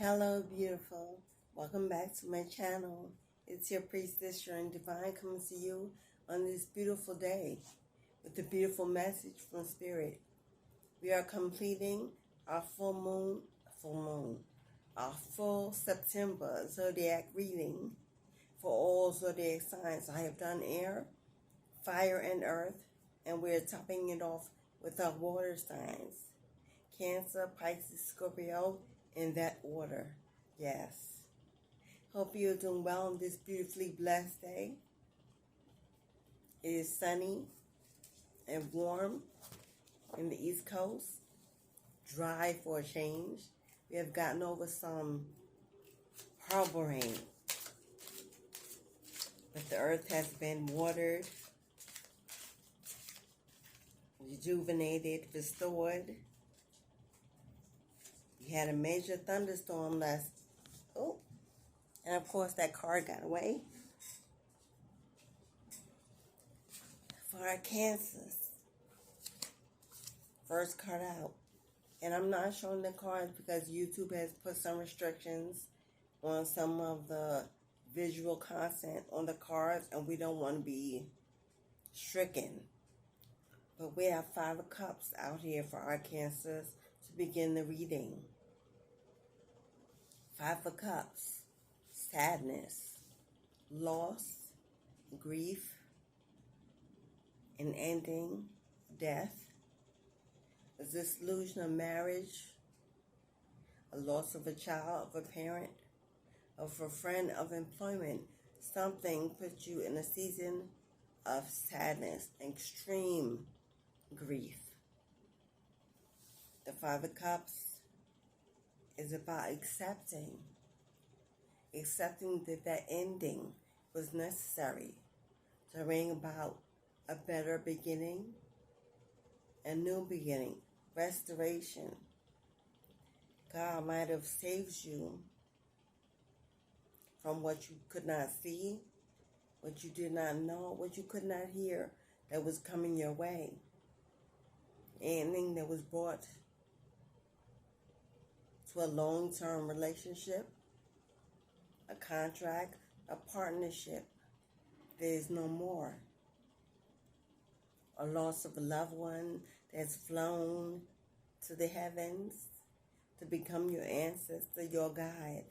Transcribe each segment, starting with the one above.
Hello, beautiful. Welcome back to my channel. It's your priestess, Divine, coming to you on this beautiful day with a beautiful message from Spirit. We are completing our full September zodiac reading for all zodiac signs. I have done air, fire, and earth, and we're topping it off with our water signs. Cancer, Pisces, Scorpio, in that order. Yes. Hope you're doing well on this beautifully blessed day. It is sunny and warm in the East Coast. Dry for a change. We have gotten over some horrible rain. But the earth has been watered, rejuvenated, restored. We had a major thunderstorm and of course that car got away. For our Cancers, first card out. And I'm not showing the cards because YouTube has put some restrictions on some of the visual content on the cards, and we don't want to be stricken. But we have 5 of Cups out here for our Cancers to begin the reading. 5 of Cups, sadness, loss, grief, an ending, death, a dissolution of marriage, a loss of a child, of a parent, of a friend, of employment. Something puts you in a season of sadness, extreme grief. The 5 of Cups is about accepting that ending was necessary to bring about a better beginning, a new beginning, restoration. God might have saved you from what you could not see, what you did not know, what you could not hear that was coming your way. Anything that was brought to a long-term relationship, a contract, a partnership, there is no more. A loss of a loved one that's flown to the heavens to become your ancestor, your guide.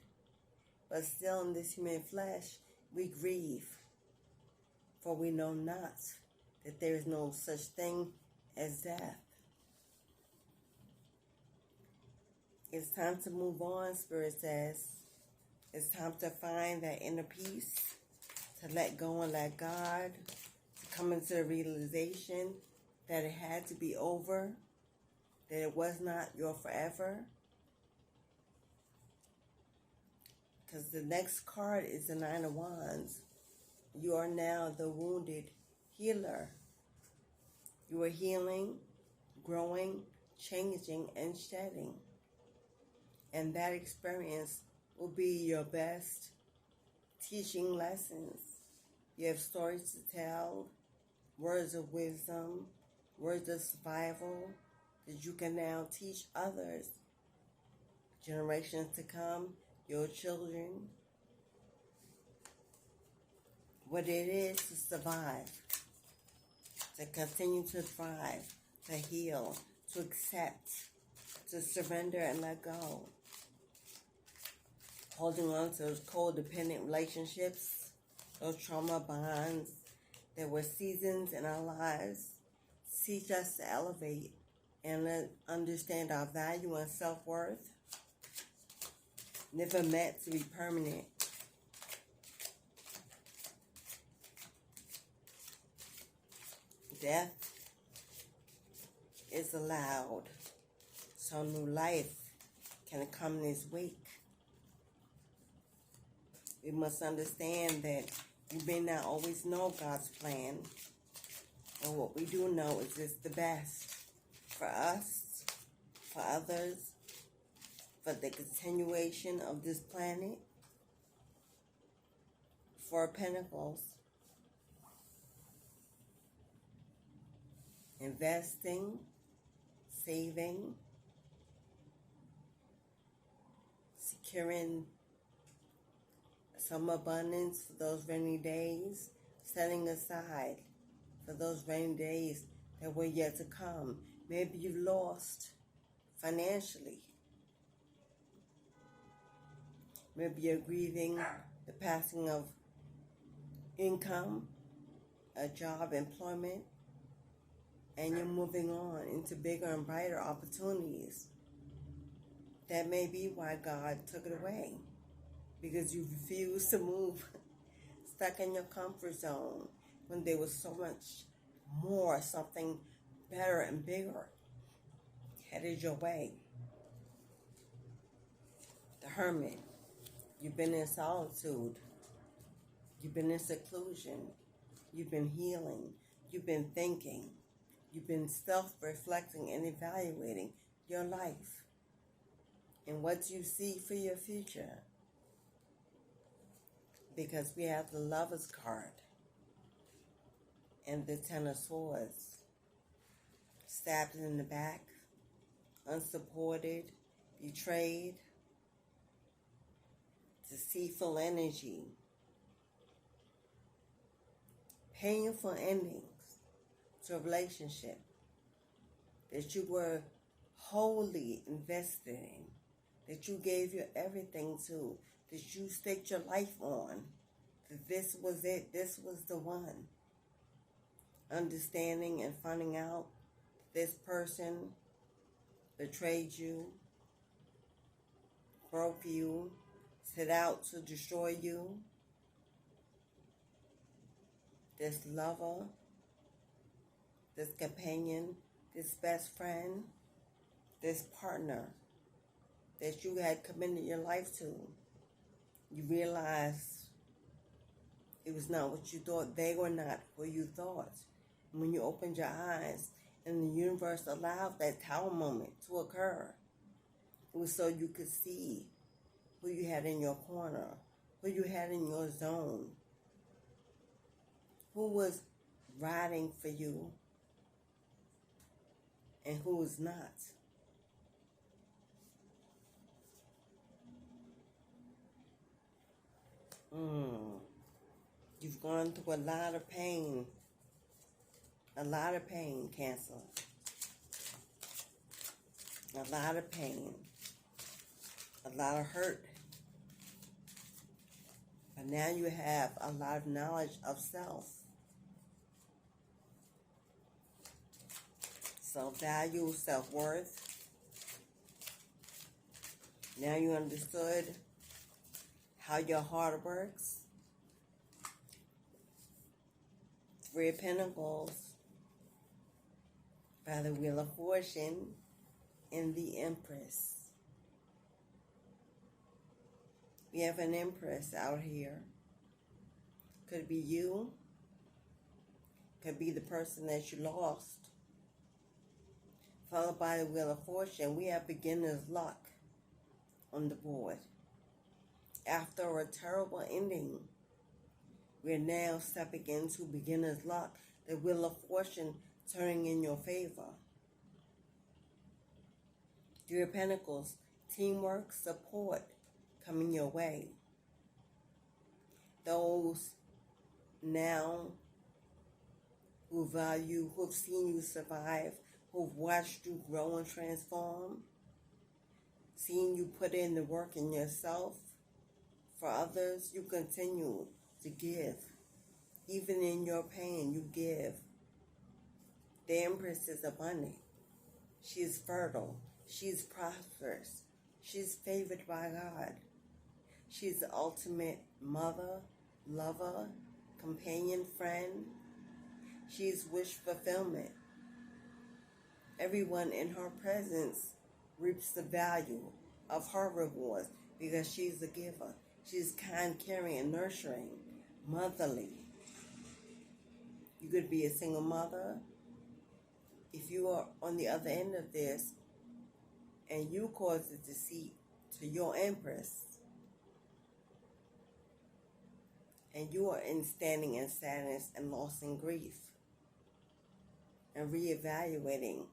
But still in this human flesh, we grieve, for we know not that there is no such thing as death. It's time to move on, Spirit says. It's time to find that inner peace, to let go and let God, to come into the realization that it had to be over, that it was not your forever. Because the next card is the 9 of Wands. You are now the wounded healer. You are healing, growing, changing, and shedding. And that experience will be your best teaching lessons. You have stories to tell, words of wisdom, words of survival that you can now teach others, generations to come, your children, what it is to survive, to continue to thrive, to heal, to accept, to surrender and let go. Holding on to those codependent relationships, those trauma bonds that were seasons in our lives, teach us to elevate and understand our value and self-worth. Never meant to be permanent. Death is allowed, so new life can come in its wake. We must understand that we may not always know God's plan, and what we do know is it's the best for us, for others, for the continuation of this planet, for Pentacles. Investing, saving, securing some abundance for those rainy days, setting aside for those rainy days that were yet to come. Maybe you lost financially. Maybe you're grieving the passing of income, a job, employment, and you're moving on into bigger and brighter opportunities. That may be why God took it away, because you refused to move, stuck in your comfort zone when there was so much more, something better and bigger headed your way. The hermit, you've been in solitude, you've been in seclusion, you've been healing, you've been thinking, you've been self-reflecting and evaluating your life and what you see for your future. Because we have the Lover's card and the Ten of Swords. Stabbed in the back, unsupported, betrayed, deceitful energy, painful endings to a relationship that you were wholly invested in, that you gave your everything to, that you staked your life on, that this was it, this was the one. Understanding and finding out this person betrayed you, broke you, set out to destroy you. This lover, this companion, this best friend, this partner that you had committed your life to, you realized it was not what you thought. They were not who you thought. And when you opened your eyes and the universe allowed that tower moment to occur, it was so you could see who you had in your corner, who you had in your zone, who was riding for you and who was not. You've gone through a lot of pain. A lot of pain, Cancer. A lot of pain. A lot of hurt. But now you have a lot of knowledge of self. Self-value, self-worth. Now you understood how your heart works. Three of Pentacles by the Wheel of Fortune and the Empress. We have an Empress out here. Could be you. Could be the person that you lost. Followed by the Wheel of Fortune, we have beginner's luck on the board. After a terrible ending, we're now stepping into beginner's luck. The Wheel of Fortune turning in your favor. Three of Pentacles, teamwork, support coming your way. Those now who value, who've seen you survive, who've watched you grow and transform, seen you put in the work in yourself. For others, you continue to give. Even in your pain, you give. The Empress is abundant. She is fertile. She is prosperous. She is favored by God. She is the ultimate mother, lover, companion, friend. She is wish fulfillment. Everyone in her presence reaps the value of her rewards because she's a giver. She's kind, caring, and nurturing, motherly. You could be a single mother. If you are on the other end of this and you cause the deceit to your Empress, and you are in standing in sadness and loss and grief, and reevaluating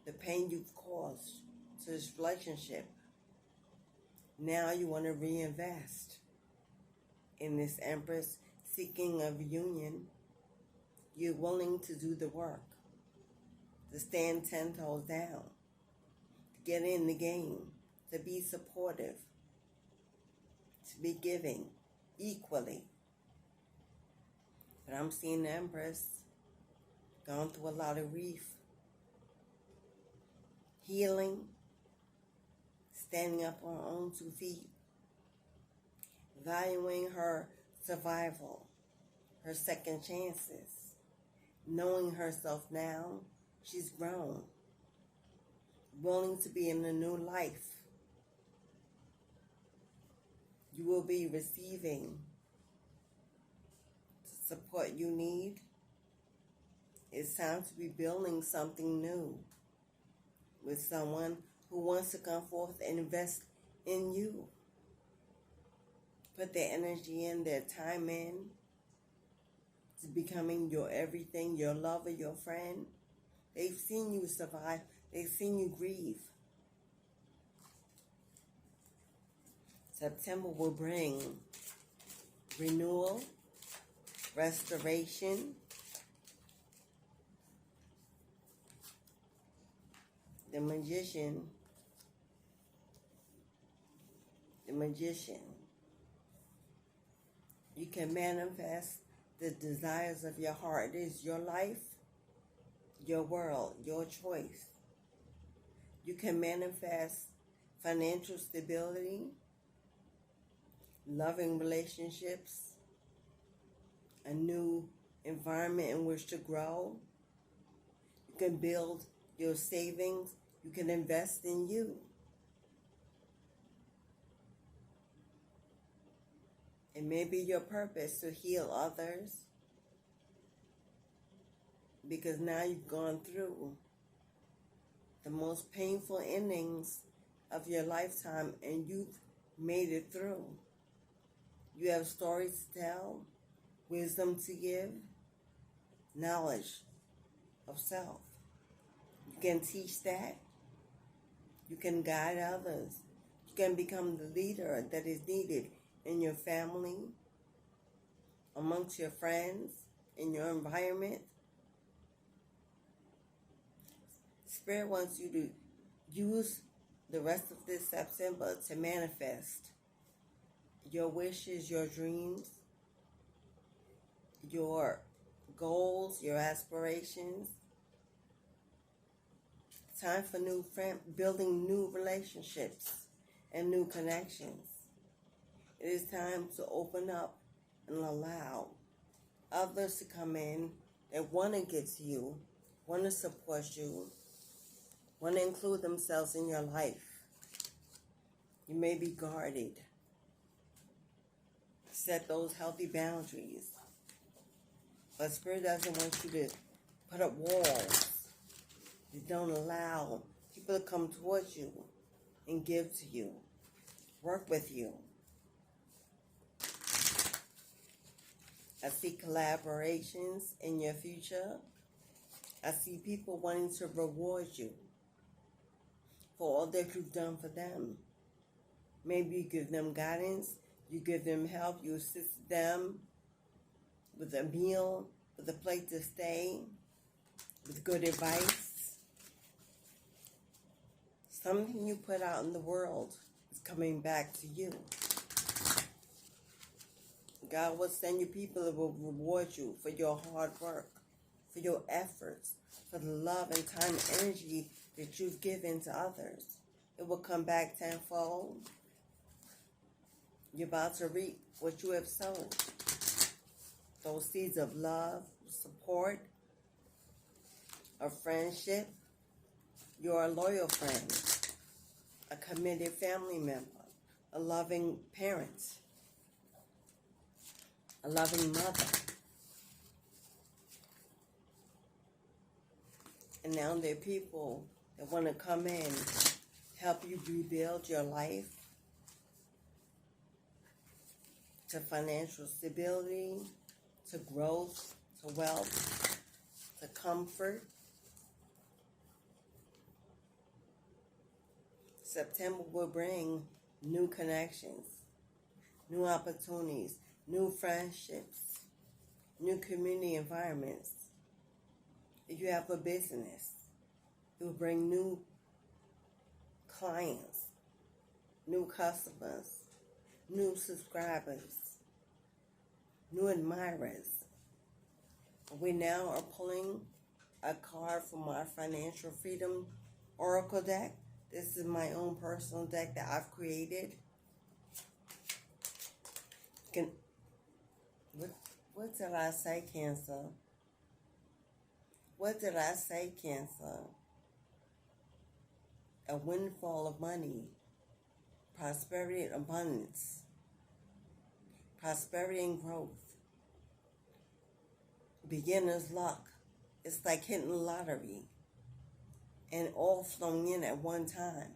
the pain you've caused to this relationship, Now you want to reinvest in this Empress seeking of union. You're willing to do the work, to stand 10 toes down, to get in the game, to be supportive, to be giving equally. But I'm seeing the Empress going through a lot of grief, healing, standing up on her own 2 feet, valuing her survival, her second chances, knowing herself now. She's grown, willing to be in a new life. You will be receiving the support you need. It's time to be building something new with someone who wants to come forth and invest in you. Put their energy in, their time in, to becoming your everything, your lover, your friend. They've seen you survive. They've seen you grieve. September will bring renewal, restoration, the magician. You can manifest the desires of your heart. It is your life, your world, your choice. You can manifest financial stability, loving relationships, a new environment in which to grow. You can build your savings. You can invest in you. It may be your purpose to heal others, because now you've gone through the most painful endings of your lifetime and you've made it through. You have stories to tell, wisdom to give, knowledge of self. You can teach that. You can guide others. You can become the leader that is needed in your family, amongst your friends, in your environment. Spirit wants you to use the rest of this September to manifest your wishes, your dreams, your goals, your aspirations. Time for building new relationships and new connections. It is time to open up and allow others to come in that want to get to you, want to support you, want to include themselves in your life. You may be guarded. Set those healthy boundaries. But Spirit doesn't want you to put up walls that don't allow people to come towards you and give to you, work with you. I see collaborations in your future. I see people wanting to reward you for all that you've done for them. Maybe you give them guidance, you give them help, you assist them with a meal, with a place to stay, with good advice. Something you put out in the world is coming back to you. God will send you people that will reward you for your hard work, for your efforts, for the love and time and energy that you've given to others. It will come back tenfold. You're about to reap what you have sown. Those seeds of love, support, of friendship. You're a loyal friend, a committed family member, a loving parent, a loving mother. And now there are people that want to come in, help you rebuild your life to financial stability, to growth, to wealth, to comfort. September will bring new connections, new opportunities, new friendships, new community environments. If you have a business, it will bring new clients, new customers, new subscribers, new admirers. We now are pulling a card from our Financial Freedom Oracle deck. This is my own personal deck that I've created. What did I say, Cancer? What did I say, Cancer? A windfall of money, prosperity and abundance, prosperity and growth, beginner's luck. It's like hitting the lottery and all flowing in at one time.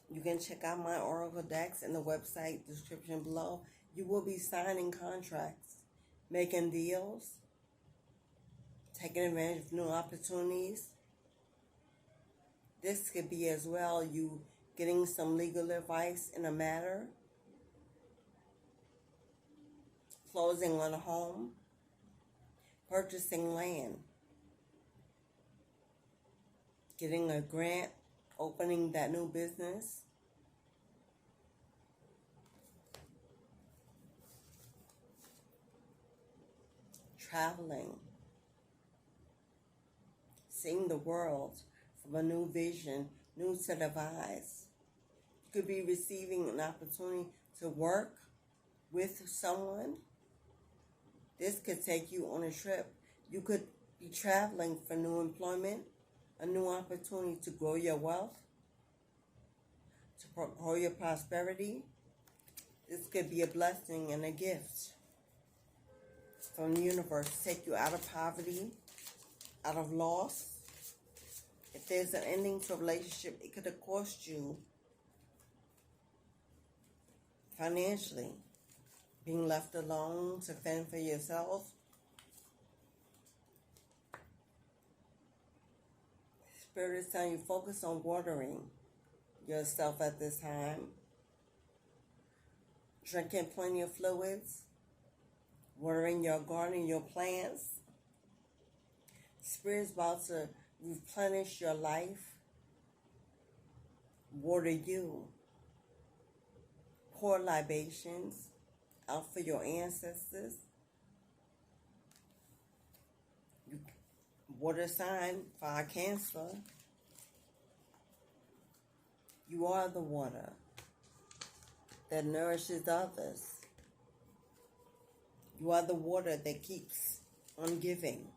You can check out my Oracle decks in the website description below. You will be signing contracts, making deals, taking advantage of new opportunities. This could be as well you getting some legal advice in a matter, closing on a home, purchasing land, getting a grant, opening that new business, traveling, seeing the world from a new vision, new set of eyes. You could be receiving an opportunity to work with someone. This could take you on a trip. You could be traveling for new employment, a new opportunity to grow your wealth, to grow your prosperity. This could be a blessing and a gift from the universe to take you out of poverty, out of loss. If there's an ending to a relationship, it could have cost you financially, being left alone to fend for yourself. Spirit is telling you focus on watering yourself at this time, drinking plenty of fluids, watering your garden, your plants. Spirit is about to replenish your life, water you, pour libations out for your ancestors. Water sign, fire, Cancer. You are the water that nourishes others. You are the water that keeps on giving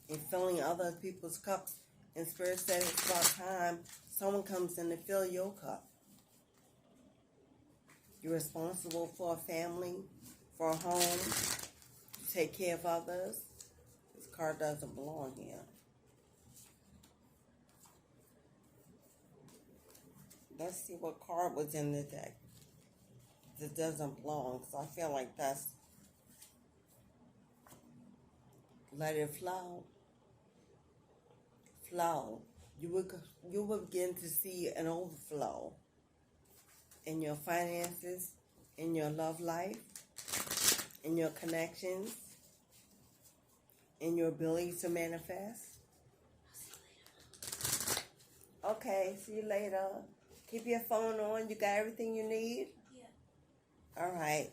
and filling other people's cups. And Spirit said it's about time someone comes in to fill your cup. You're responsible for a family, for a home, to take care of others. This card doesn't belong here. Let's see what card was in the deck that doesn't belong. So I feel like that's let it flow. Flow. You will begin to see an overflow in your finances, in your love life, in your connections, in your ability to manifest. Okay, see you later. Keep your phone on. You got everything you need? Yeah. All right.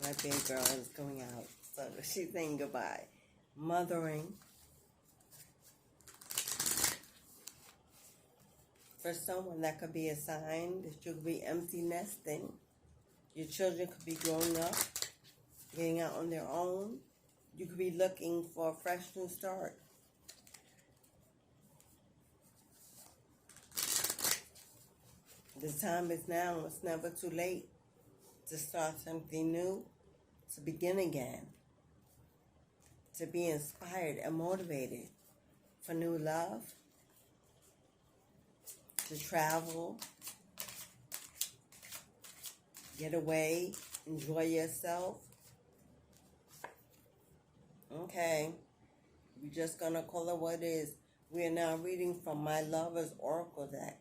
My big girl is going out, so she's saying goodbye. Mothering. For someone, that could be a sign that you could be empty nesting. Your children could be growing up, getting out on their own. You could be looking for a fresh new start. The time is now. It's never too late to start something new, to begin again, to be inspired and motivated for new love, to travel, get away, Enjoy yourself. Okay. We're just going to call it what it is. We are now reading from my Lover's Oracle deck.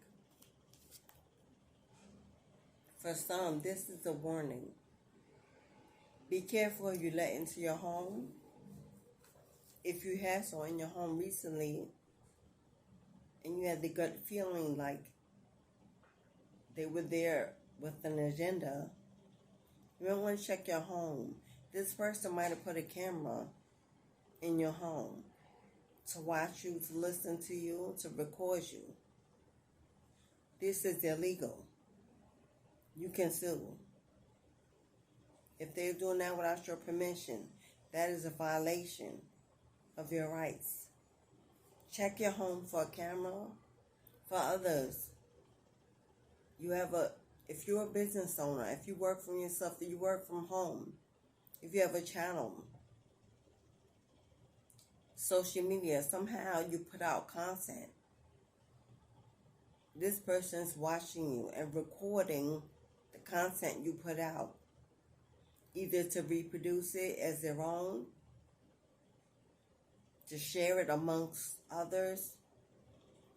For some, this is a warning. Be careful who you let into your home. If you had someone in your home recently and you had the gut feeling like they were there with an agenda, you might want to check your home. This person might have put a camera in your home to watch you, to listen to you, to record you. This is illegal. You can sue. If they're doing that without your permission, that is a violation of your rights. Check your home for a camera. For others, if you're a business owner, if you work for yourself, if you work from home, if you have a channel, social media, somehow you put out content, this person's watching you and recording the content you put out, either to reproduce it as their own, to share it amongst others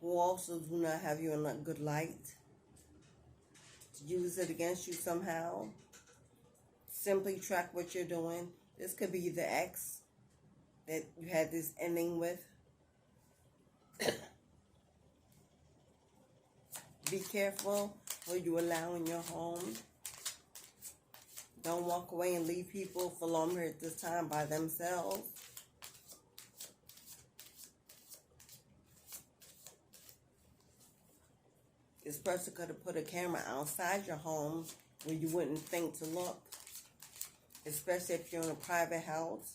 who also do not have you in a good light, to use it against you somehow. Simply track what you're doing. This could be the ex that you had this ending with. Be careful what you allow in your home. Don't walk away and leave people for longer at this time by themselves. This person could have put a camera outside your home where you wouldn't think to look, especially if you're in a private house.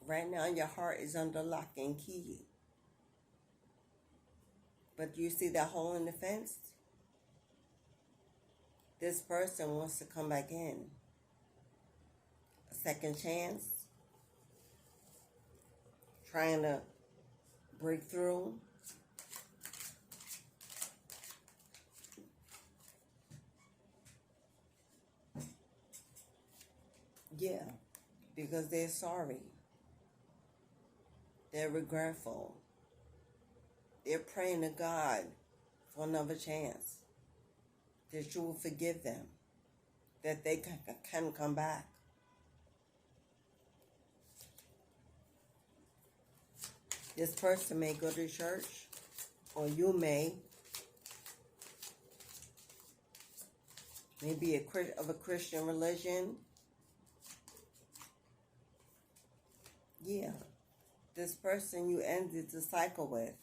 Right now, your heart is under lock and key. But do you see that hole in the fence? This person wants to come back in. A second chance. Trying to break through. Yeah, because they're sorry. They're regretful. They're praying to God for another chance. That you will forgive them. That they can come back. This person may go to church, or you may be of a Christian religion. Yeah, this person you ended the cycle with.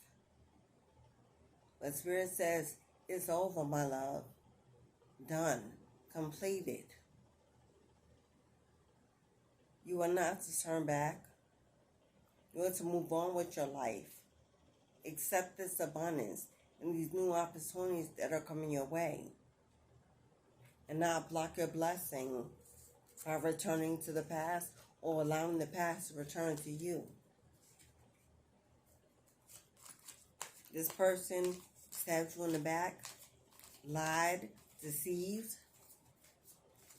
But Spirit says, it's over, my love. Done. Completed. You are not to turn back. You are to move on with your life. Accept this abundance and these new opportunities that are coming your way. And not block your blessing by returning to the past or allowing the past to return to you. This person stabbed you in the back, lied, deceived,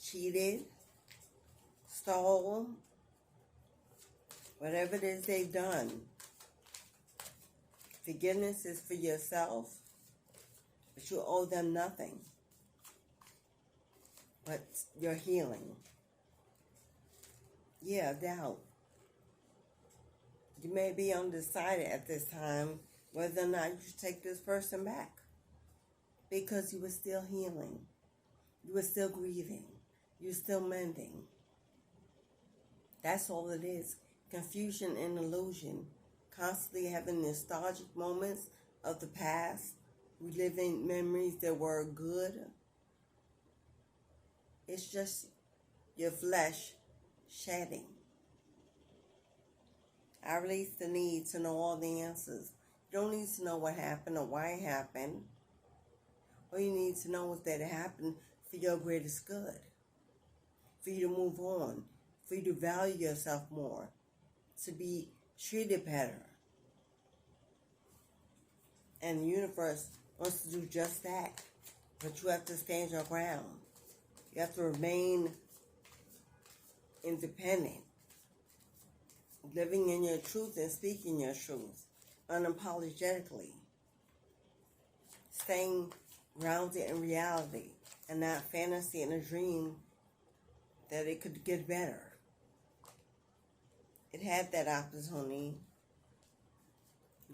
cheated, stole, whatever it is they've done. Forgiveness is for yourself, but you owe them nothing but your healing. Yeah, doubt. You may be undecided at this time whether or not you should take this person back, because you were still healing. You were still grieving. You were still mending. That's all it is. Confusion and illusion. Constantly having nostalgic moments of the past. Reliving memories that were good. It's just your flesh shedding. I release the need to know all the answers. You don't need to know what happened or why it happened. All you need to know is that it happened for your greatest good. For you to move on. For you to value yourself more. To be treated better. And the universe wants to do just that. But you have to stand your ground. You have to remain independent, living in your truth and speaking your truth unapologetically, staying grounded in reality and not fantasy and a dream that it could get better. It had that opportunity.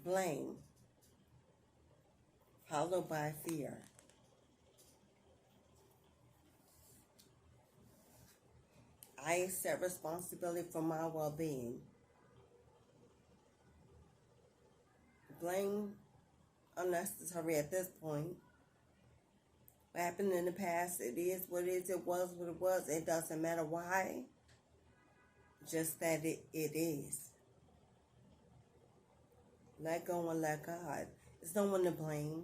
Blame, followed by fear. I accept responsibility for my well-being. Blame unnecessary at this point. What happened in the past, it is what it is, it was what it was. It doesn't matter why, just that it is. Let go and let God. There's no one to blame.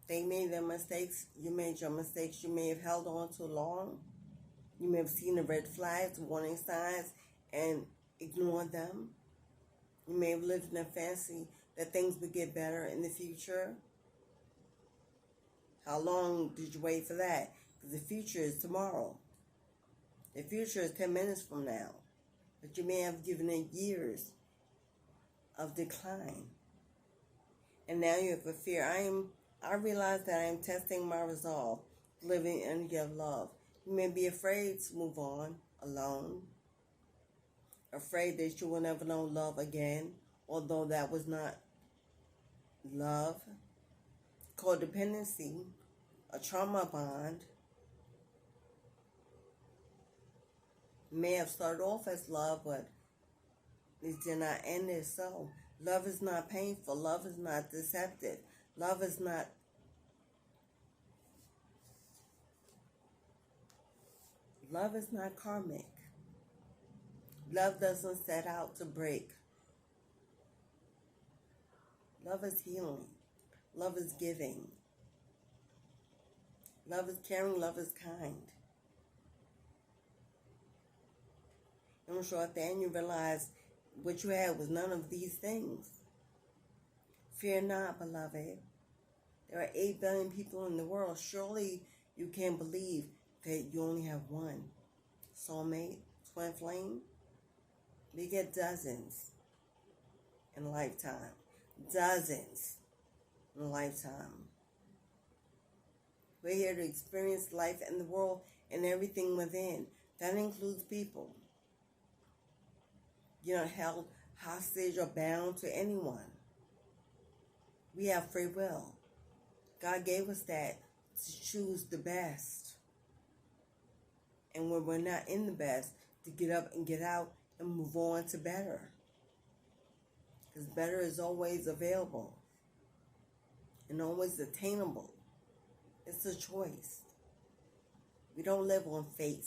They made their mistakes. You made your mistakes. You may have held on too long. You may have seen the red flags, warning signs, and ignored them. You may have lived in a fantasy that things would get better in the future. How long did you wait for that? Because the future is tomorrow. The future is 10 minutes from now. But you may have given it years of decline. And now you have a fear. I realize that I am testing my resolve, living in your love. You may be afraid to move on alone, afraid that you will never know love again, although that was not love. Codependency, a trauma bond, may have started off as love, but it did not end as so. Love is not painful. Love is not deceptive. Love is not karmic. Love doesn't set out to break. Love is healing. Love is giving. Love is caring. Love is kind. And I'm sure at the end you realize what you had was none of these things. Fear not, beloved. There are 8 billion people in the world. Surely you can't believe that you only have one soulmate, twin flame. We get dozens in a lifetime. Dozens in a lifetime. We're here to experience life and the world and everything within. That includes people. You're not held hostage or bound to anyone. We have free will. God gave us that to choose the best. And when we're not in the best, to get up and get out and move on to better. Because better is always available and always attainable. It's a choice. We don't live on fate,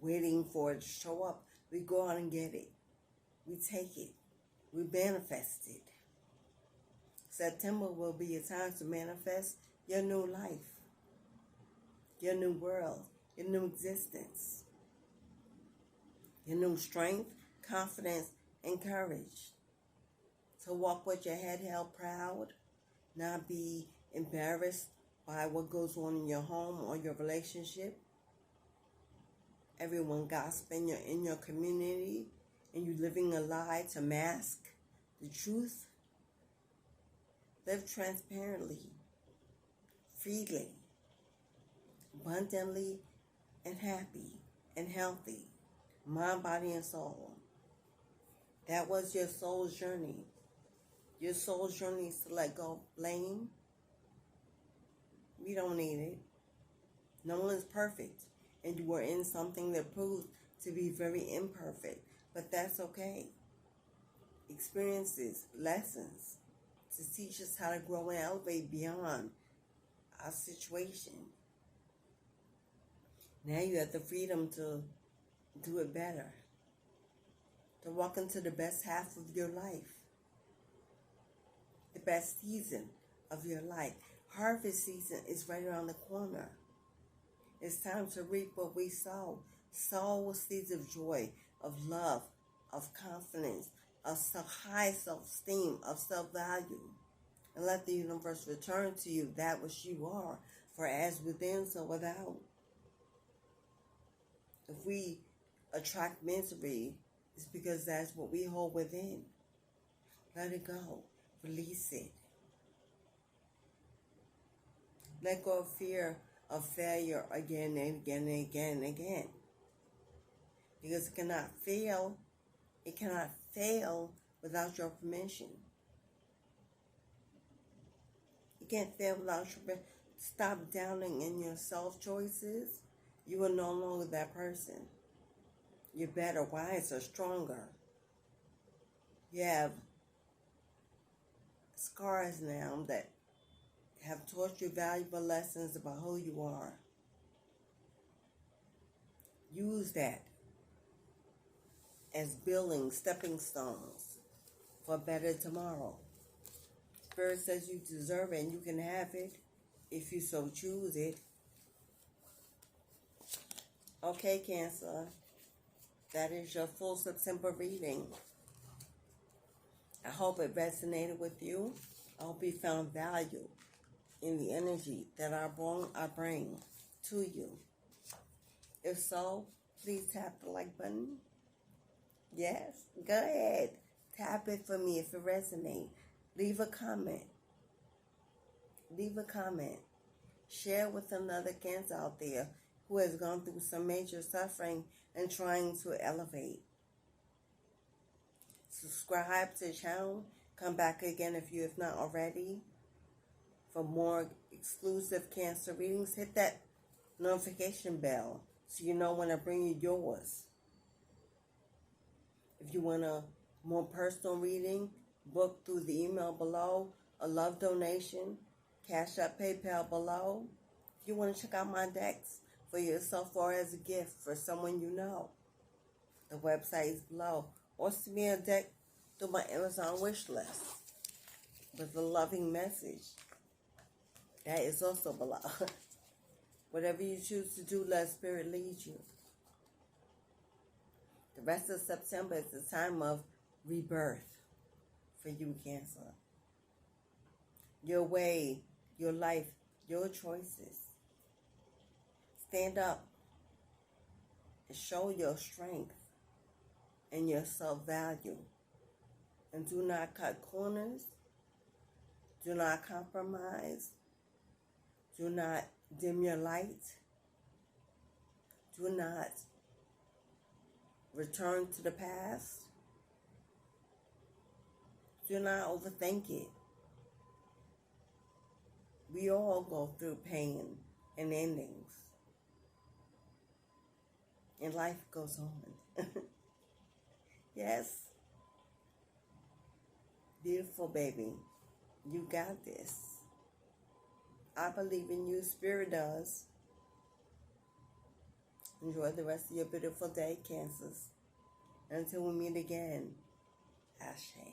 waiting for it to show up. We go out and get it. We take it. We manifest it. September will be a time to manifest your new life, your new world, your new existence, your new strength, confidence, and courage. To walk with your head held proud, not be embarrassed by what goes on in your home or your relationship. Everyone gossiping in your community, and you living a lie to mask the truth. Live transparently, freely, abundantly, and happy and healthy, mind, body, and soul. That was your soul's journey. Your soul's journey is to let go of blame. We don't need it. No one's perfect, and you are in something that proves to be very imperfect, but that's okay. Experiences, lessons, to teach us how to grow and elevate beyond our situation. Now you have the freedom to do it better, to walk into the best half of your life, the best season of your life. Harvest season is right around the corner. It's time to reap what we sow. Sow seeds of joy, of love, of confidence, of high self-esteem, of self-value. And let the universe return to you that which you are. For as within, so without. If we attract misery, it's because that's what we hold within. Let it go. Release it. Let go of fear of failure again and again and again and again. Because it cannot fail. It cannot fail without your permission. You can't fail without your permission. Stop doubting in your self-choices. You are no longer that person. You're better, wiser, stronger. You have scars now that have taught you valuable lessons about who you are. Use that as building stepping stones for a better tomorrow. Spirit says you deserve it and you can have it if you so choose it. Okay, Cancer. That is your full September reading. I hope it resonated with you. I hope you found value in the energy that I bring to you. If so, please tap the like button. Yes, go ahead. Tap it for me if it resonates. Leave a comment. Leave a comment. Share with another Cancer out there who has gone through some major suffering and trying to elevate. Subscribe to the channel. Come back again if you have not already. For more exclusive Cancer readings, hit that notification bell so you know when I bring you yours. If you want a more personal reading, book through the email below, a love donation, Cashapp, PayPal below. If you want to check out my decks for yourself or as a gift for someone you know, the website is below. Or send me a deck through my Amazon wish list with a loving message. That is also below. Whatever you choose to do, let Spirit lead you. The rest of September is the time of rebirth for you, Cancer. Your way, your life, your choices. Stand up and show your strength and your self-value. And do not cut corners. Do not compromise. Do not dim your light. Do not return to the past. Do not overthink it. We all go through pain and endings. And life goes on. Yes. Beautiful baby. You got this. I believe in you. Spirit does. Enjoy the rest of your beautiful day, Cancers. Until we meet again. Ashe.